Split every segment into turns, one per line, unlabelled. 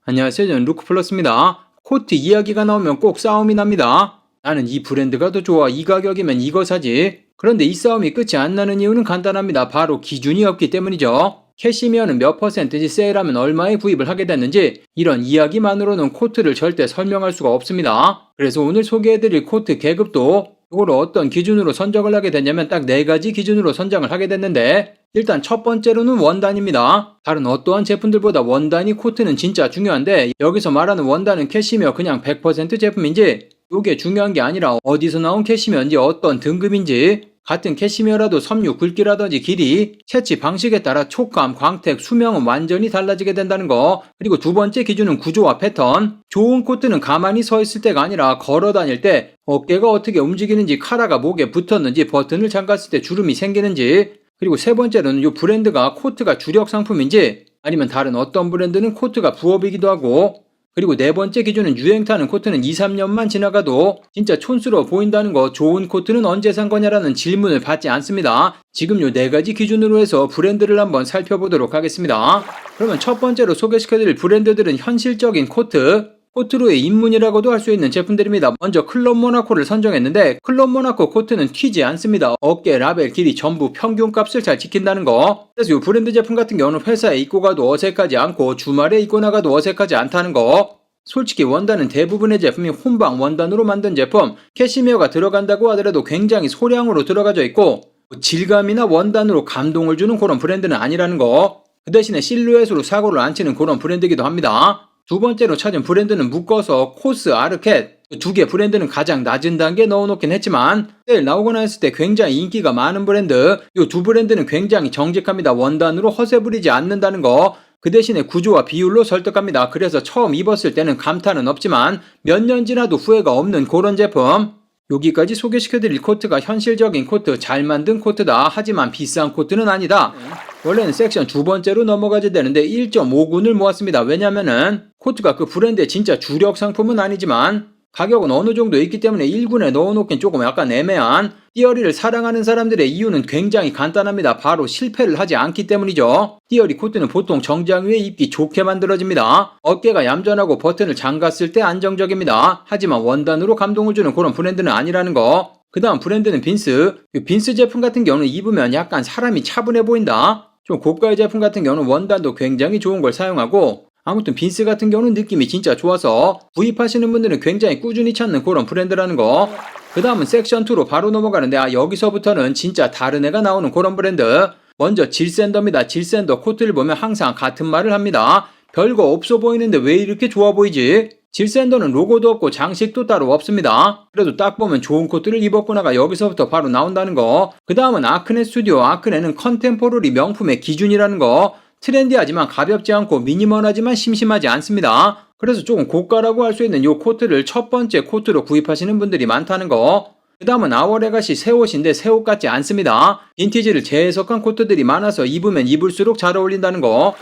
안녕하세요. 저는 루크플러스입니다. 코트 이야기가 나오면 꼭 싸움이 납니다. 나는 이 브랜드가 더 좋아. 이 가격이면 이거 사지. 그런데 이 싸움이 끝이 안 나는 이유는 간단합니다. 바로 기준이 없기 때문이죠. 캐시미어는 몇 퍼센트지 세일하면 얼마에 구입을 하게 됐는지 이런 이야기만으로는 코트를 절대 설명할 수가 없습니다. 그래서 오늘 소개해드릴 코트 계급도 이거를 어떤 기준으로 선정을 하게 됐냐면 딱 4가지 기준으로 선정을 하게 됐는데, 일단 첫 번째로는 원단입니다. 다른 어떠한 제품들보다 원단이 코트는 진짜 중요한데, 여기서 말하는 원단은 캐시미어 그냥 100% 제품인지, 이게 중요한 게 아니라 어디서 나온 캐시미어인지 어떤 등급인지, 같은 캐시미어라도 섬유 굵기라든지 길이, 채취 방식에 따라 촉감, 광택, 수명은 완전히 달라지게 된다는 거. 그리고 두 번째 기준은 구조와 패턴. 좋은 코트는 가만히 서 있을 때가 아니라 걸어 다닐 때 어깨가 어떻게 움직이는지, 카라가 목에 붙었는지, 버튼을 잠갔을 때 주름이 생기는지. 그리고 세 번째로는 이 브랜드가 코트가 주력 상품인지 아니면 다른 어떤 브랜드는 코트가 부업이기도 하고, 그리고 네 번째 기준은 유행 타는 코트는 2, 3년만 지나가도 진짜 촌스러워 보인다는 거. 좋은 코트는 언제 산 거냐라는 질문을 받지 않습니다. 지금 요 4가지 기준으로 해서 브랜드를 한번 살펴보도록 하겠습니다. 그러면 첫 번째로 소개시켜드릴 브랜드들은 현실적인 코트로의 입문이라고도 할 수 있는 제품들입니다. 먼저 클럽 모나코를 선정했는데, 클럽 모나코 코트는 튀지 않습니다. 어깨, 라벨, 길이 전부 평균값을 잘 지킨다는 거. 그래서 이 브랜드 제품 같은 경우는 회사에 입고 가도 어색하지 않고 주말에 입고 나가도 어색하지 않다는 거. 솔직히 원단은 대부분의 제품이 혼방 원단으로 만든 제품, 캐시미어가 들어간다고 하더라도 굉장히 소량으로 들어가져 있고, 질감이나 원단으로 감동을 주는 그런 브랜드는 아니라는 거. 그 대신에 실루엣으로 사고를 안 치는 그런 브랜드이기도 합니다. 두 번째로 찾은 브랜드는 묶어서 코스, 아르켓. 두 개 브랜드는 가장 낮은 단계에 넣어놓긴 했지만 세일 나오거나 했을 때 굉장히 인기가 많은 브랜드. 이 두 브랜드는 굉장히 정직합니다. 원단으로 허세 부리지 않는다는 거. 그 대신에 구조와 비율로 설득합니다. 그래서 처음 입었을 때는 감탄은 없지만 몇 년 지나도 후회가 없는 그런 제품. 여기까지 소개시켜드릴 코트가 현실적인 코트, 잘 만든 코트다. 하지만 비싼 코트는 아니다. 원래는 섹션 두 번째로 넘어가야 되는데 1.5군을 모았습니다. 왜냐면은 코트가 그 브랜드의 진짜 주력 상품은 아니지만 가격은 어느 정도 있기 때문에 1군에 넣어놓긴 조금 약간 애매한. 띠어리를 사랑하는 사람들의 이유는 굉장히 간단합니다. 바로 실패를 하지 않기 때문이죠. 띠어리 코트는 보통 정장 위에 입기 좋게 만들어집니다. 어깨가 얌전하고 버튼을 잠갔을 때 안정적입니다. 하지만 원단으로 감동을 주는 그런 브랜드는 아니라는 거. 그 다음 브랜드는 빈스. 빈스 제품 같은 경우는 입으면 약간 사람이 차분해 보인다. 좀 고가의 제품 같은 경우는 원단도 굉장히 좋은 걸 사용하고, 아무튼 빈스 같은 경우는 느낌이 진짜 좋아서 구입하시는 분들은 굉장히 꾸준히 찾는 그런 브랜드라는 거. 그 다음은 섹션 2로 바로 넘어가는데, 여기서부터는 진짜 다른 애가 나오는 그런 브랜드. 먼저 질샌더입니다. 질샌더 코트를 보면 항상 같은 말을 합니다. 별거 없어 보이는데 왜 이렇게 좋아 보이지? 질샌더는 로고도 없고 장식도 따로 없습니다. 그래도 딱 보면 좋은 코트를 입었구나가 여기서부터 바로 나온다는 거. 그 다음은 아크네 스튜디오. 아크네는 컨템포러리 명품의 기준이라는 거. 트렌디하지만 가볍지 않고 미니멀하지만 심심하지 않습니다. 그래서 조금 고가라고 할 수 있는 이 코트를 첫 번째 코트로 구입하시는 분들이 많다는 거. 그 다음은 아워레가시 새 옷인데 새 옷 같지 않습니다. 빈티지를 재해석한 코트들이 많아서 입으면 입을수록 잘 어울린다는 거.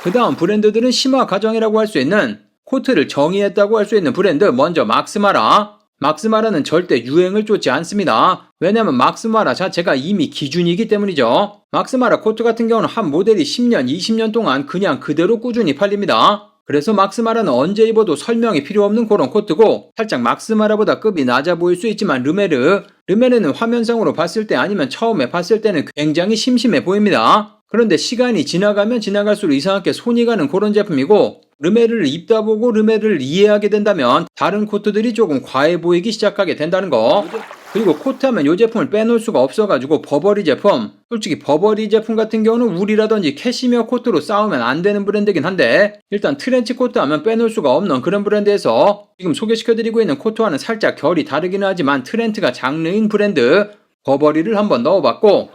그 다음 브랜드들은 심화 가정이라고 할 수 있는, 코트를 정의했다고 할 수 있는 브랜드. 먼저 막스마라. 막스마라는 절대 유행을 쫓지 않습니다. 왜냐면 막스마라 자체가 이미 기준이기 때문이죠. 막스마라 코트 같은 경우는 한 모델이 10년, 20년 동안 그냥 그대로 꾸준히 팔립니다. 그래서 막스마라는 언제 입어도 설명이 필요 없는 그런 코트고, 살짝 막스마라보다 급이 낮아 보일 수 있지만 르메르는 화면상으로 봤을 때 아니면 처음에 봤을 때는 굉장히 심심해 보입니다. 그런데 시간이 지나가면 지나갈수록 이상하게 손이 가는 그런 제품이고, 르메르를 입다 보고 르메르를 이해하게 된다면 다른 코트들이 조금 과해 보이기 시작하게 된다는 거. 그리고 코트하면 이 제품을 빼놓을 수가 없어가지고 버버리 제품. 솔직히 버버리 제품 같은 경우는 울이라든지 캐시미어 코트로 싸우면 안 되는 브랜드긴 한데, 일단 트렌치 코트 하면 빼놓을 수가 없는 그런 브랜드에서 지금 소개시켜드리고 있는 코트와는 살짝 결이 다르기는 하지만 트렌트가 장르인 브랜드 버버리를 한번 넣어봤고,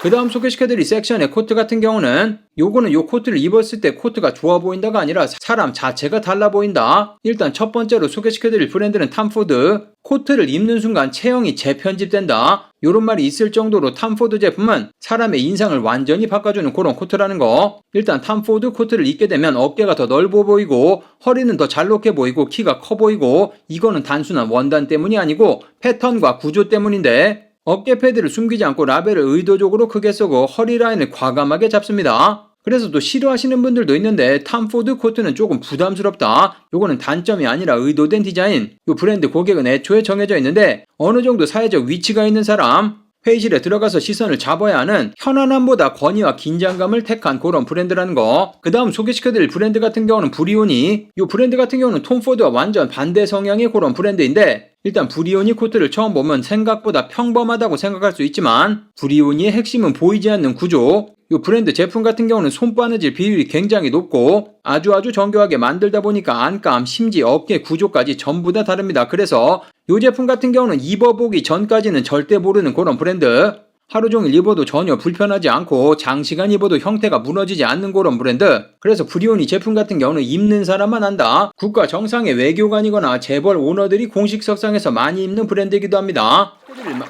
그 다음 소개시켜드릴 섹션의 코트 같은 경우는 요거는 요 코트를 입었을 때 코트가 좋아 보인다가 아니라 사람 자체가 달라 보인다. 일단 첫 번째로 소개시켜드릴 브랜드는 탐포드. 코트를 입는 순간 체형이 재편집된다. 요런 말이 있을 정도로 탐포드 제품은 사람의 인상을 완전히 바꿔주는 그런 코트라는 거. 일단 탐포드 코트를 입게 되면 어깨가 더 넓어 보이고 허리는 더 잘록해 보이고 키가 커 보이고, 이거는 단순한 원단 때문이 아니고 패턴과 구조 때문인데, 어깨 패드를 숨기지 않고 라벨을 의도적으로 크게 쓰고 허리 라인을 과감하게 잡습니다. 그래서 또 싫어하시는 분들도 있는데 탐포드 코트는 조금 부담스럽다. 요거는 단점이 아니라 의도된 디자인. 요 브랜드 고객은 애초에 정해져 있는데 어느 정도 사회적 위치가 있는 사람, 회의실에 들어가서 시선을 잡아야 하는 편안함보다 권위와 긴장감을 택한 그런 브랜드라는 거. 그 다음 소개시켜드릴 브랜드 같은 경우는 브리오니. 이 브랜드 같은 경우는 톰 포드와 완전 반대 성향의 그런 브랜드인데, 일단 브리오니 코트를 처음 보면 생각보다 평범하다고 생각할 수 있지만 브리오니의 핵심은 보이지 않는 구조. 이 브랜드 제품 같은 경우는 손바느질 비율이 굉장히 높고 아주 정교하게 만들다 보니까 안감, 심지 어깨 구조까지 전부 다 다릅니다. 그래서 이 제품 같은 경우는 입어보기 전까지는 절대 모르는 그런 브랜드. 하루 종일 입어도 전혀 불편하지 않고 장시간 입어도 형태가 무너지지 않는 그런 브랜드. 그래서 브리오니 제품 같은 경우는 입는 사람만 안다. 국가 정상의 외교관이거나 재벌 오너들이 공식 석상에서 많이 입는 브랜드이기도 합니다.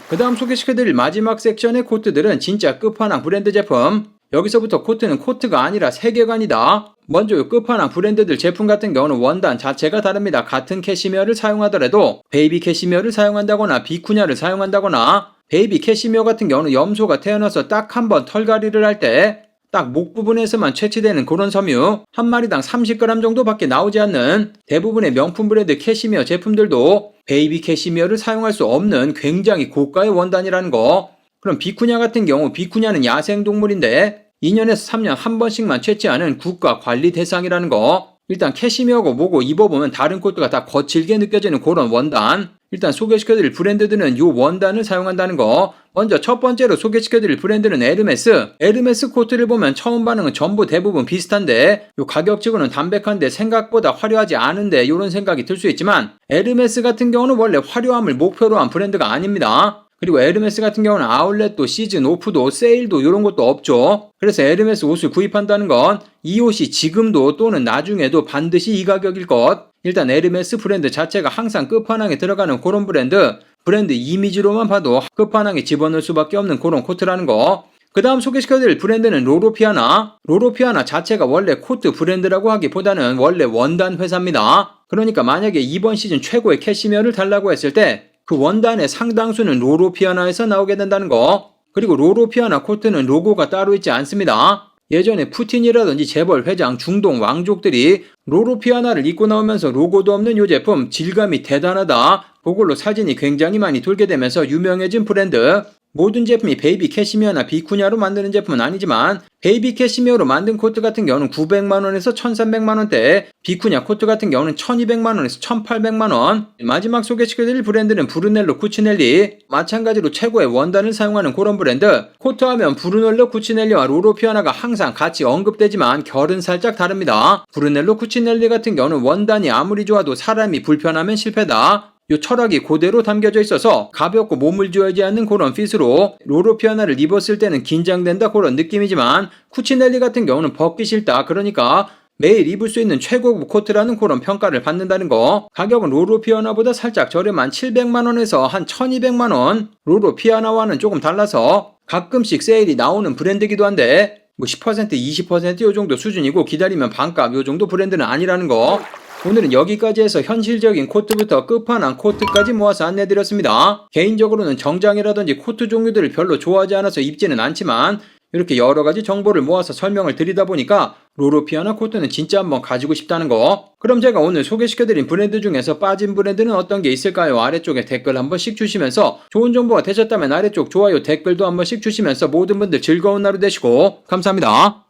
그 다음 소개시켜드릴 마지막 섹션의 코트들은 진짜 끝판왕 브랜드 제품. 여기서부터 코트는 코트가 아니라 세계관이다. 먼저 끝판왕 브랜드들 제품 같은 경우는 원단 자체가 다릅니다. 같은 캐시미어를 사용하더라도 베이비 캐시미어를 사용한다거나 비쿠냐를 사용한다거나, 베이비 캐시미어 같은 경우는 염소가 태어나서 딱 한 번 털갈이를 할 때 딱 목 부분에서만 채취되는 그런 섬유, 한 마리당 30g 정도밖에 나오지 않는 대부분의 명품 브랜드 캐시미어 제품들도 베이비 캐시미어를 사용할 수 없는 굉장히 고가의 원단이라는 거. 그럼 비쿠냐 같은 경우, 비쿠냐는 야생동물인데 2년에서 3년 한 번씩만 채취하는 국가 관리 대상이라는 거. 일단 캐시미어고 뭐고 입어보면 다른 코트가 다 거칠게 느껴지는 그런 원단. 일단 소개시켜드릴 브랜드들은 이 원단을 사용한다는 거. 먼저 첫 번째로 소개시켜드릴 브랜드는 에르메스. 에르메스 코트를 보면 처음 반응은 전부 대부분 비슷한데 요 가격치고는 담백한데 생각보다 화려하지 않은데 이런 생각이 들 수 있지만, 에르메스 같은 경우는 원래 화려함을 목표로 한 브랜드가 아닙니다. 그리고 에르메스 같은 경우는 아울렛도 시즌 오프도 세일도 이런 것도 없죠. 그래서 에르메스 옷을 구입한다는 건 이 옷이 지금도 또는 나중에도 반드시 이 가격일 것. 일단 에르메스 브랜드 자체가 항상 끝판왕에 들어가는 그런 브랜드 이미지로만 봐도 끝판왕에 집어넣을 수밖에 없는 그런 코트라는 거. 그 다음 소개시켜드릴 브랜드는 로로피아나. 로로피아나 자체가 원래 코트 브랜드라고 하기보다는 원래 원단 회사입니다. 그러니까 만약에 이번 시즌 최고의 캐시미어를 달라고 했을 때 그 원단의 상당수는 로로피아나에서 나오게 된다는 거. 그리고 로로피아나 코트는 로고가 따로 있지 않습니다. 예전에 푸틴이라든지 재벌, 회장, 중동 왕족들이 로로피아나를 입고 나오면서 로고도 없는 이 제품 질감이 대단하다, 그걸로 사진이 굉장히 많이 돌게 되면서 유명해진 브랜드. 모든 제품이 베이비 캐시미어나 비쿠냐로 만드는 제품은 아니지만 베이비 캐시미어로 만든 코트 같은 경우는 900만원에서 1300만원대, 비쿠냐 코트 같은 경우는 1200만원에서 1800만원. 마지막 소개시켜드릴 브랜드는 브루넬로 쿠치넬리. 마찬가지로 최고의 원단을 사용하는 그런 브랜드. 코트하면 브루넬로 쿠치넬리와 로로피아나가 항상 같이 언급되지만 결은 살짝 다릅니다. 브루넬로 쿠치넬리 같은 경우는 원단이 아무리 좋아도 사람이 불편하면 실패다, 이 철학이 그대로 담겨져 있어서 가볍고 몸을 쥐어지 않는 그런 핏으로 로로피아나를 입었을 때는 긴장된다 그런 느낌이지만, 쿠치넬리 같은 경우는 벗기 싫다, 그러니까 매일 입을 수 있는 최고급 코트라는 그런 평가를 받는다는 거. 가격은 로로피아나보다 살짝 저렴한 700만원에서 한 1200만원. 로로피아나와는 조금 달라서 가끔씩 세일이 나오는 브랜드이기도 한데 뭐 10% 20% 요 정도 수준이고 기다리면 반값 요 정도 브랜드는 아니라는 거. 오늘은 여기까지 해서 현실적인 코트부터 끝판왕 코트까지 모아서 안내드렸습니다. 개인적으로는 정장이라든지 코트 종류들을 별로 좋아하지 않아서 입지는 않지만 이렇게 여러가지 정보를 모아서 설명을 드리다 보니까 로로피아나 코트는 진짜 한번 가지고 싶다는 거. 그럼 제가 오늘 소개시켜드린 브랜드 중에서 빠진 브랜드는 어떤 게 있을까요? 아래쪽에 댓글 한 번씩 주시면서 좋은 정보가 되셨다면 아래쪽 좋아요 댓글도 한 번씩 주시면서 모든 분들 즐거운 하루 되시고 감사합니다.